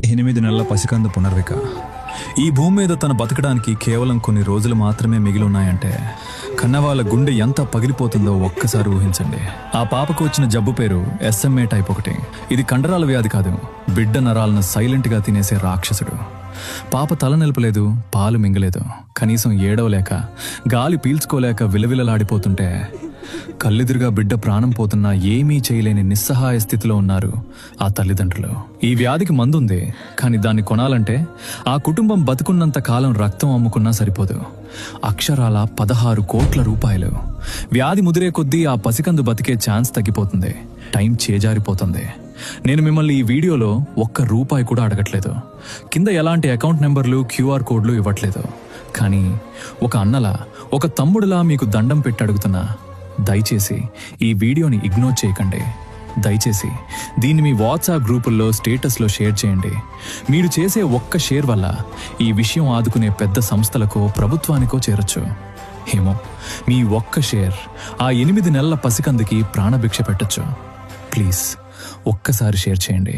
8 నెలల పసికందు పునర్విక ఈ భూమి మీద తన బతకడానికి కేవలం కొన్ని రోజులు మాత్రమే మిగిలి ఉన్నాయంటే కన్నవాళ్ళ గుండె ఎంత పగిలిపోతుందో ఒక్కసారి ఊహించండి. ఆ పాపకు వచ్చిన జబ్బు పేరు SMA టైప్ 1. ఇది కండరాల వ్యాధి కాదు, బిడ్డ నరాలను సైలెంట్గా తినేసే రాక్షసుడు. పాప తల నిలపలేదు, పాలు మింగలేదు, కనీసం ఏడవలేక గాలి పీల్చుకోలేక విలవిలలాడిపోతుంటే కళ్ళెదురుగా బిడ్డ ప్రాణం పోతున్నా ఏమీ చేయలేని నిస్సహాయ స్థితిలో ఉన్నారు ఆ తల్లిదండ్రులు. ఈ వ్యాధికి మందుంది, కానీ దాన్ని కొనాలంటే ఆ కుటుంబం బతుకున్నంత కాలం రక్తం అమ్ముకున్నా సరిపోదు. అక్షరాల 16 కోట్ల రూపాయలు. వ్యాధి ముదిరే కొద్దీ ఆ పసికందు బతికే ఛాన్స్ తగ్గిపోతుంది, టైం చేజారిపోతుంది. నేను మిమ్మల్ని ఈ వీడియోలో ₹1 కూడా అడగట్లేదు, కింద ఎలాంటి అకౌంట్ నెంబర్లు QR కోడ్లు ఇవ్వట్లేదు. కానీ ఒక అన్నలా, ఒక తమ్ముడులా మీకు దండం పెట్టి అడుగుతున్నా, దయచేసి ఈ వీడియోని ఇగ్నోర్ చేయకండి. దయచేసి దీన్ని మీ వాట్సాప్ గ్రూపుల్లో స్టేటస్లో షేర్ చేయండి. మీరు చేసే ఒక్క షేర్ వల్ల ఈ విషయం ఆదుకునే పెద్ద సంస్థలకో ప్రభుత్వానికో చేరొచ్చు. ఏమో, మీ ఒక్క షేర్ ఆ 8 నెలల పసికందుకి ప్రాణభిక్ష పెట్టొచ్చు. ప్లీజ్ ఒక్కసారి షేర్ చేయండి.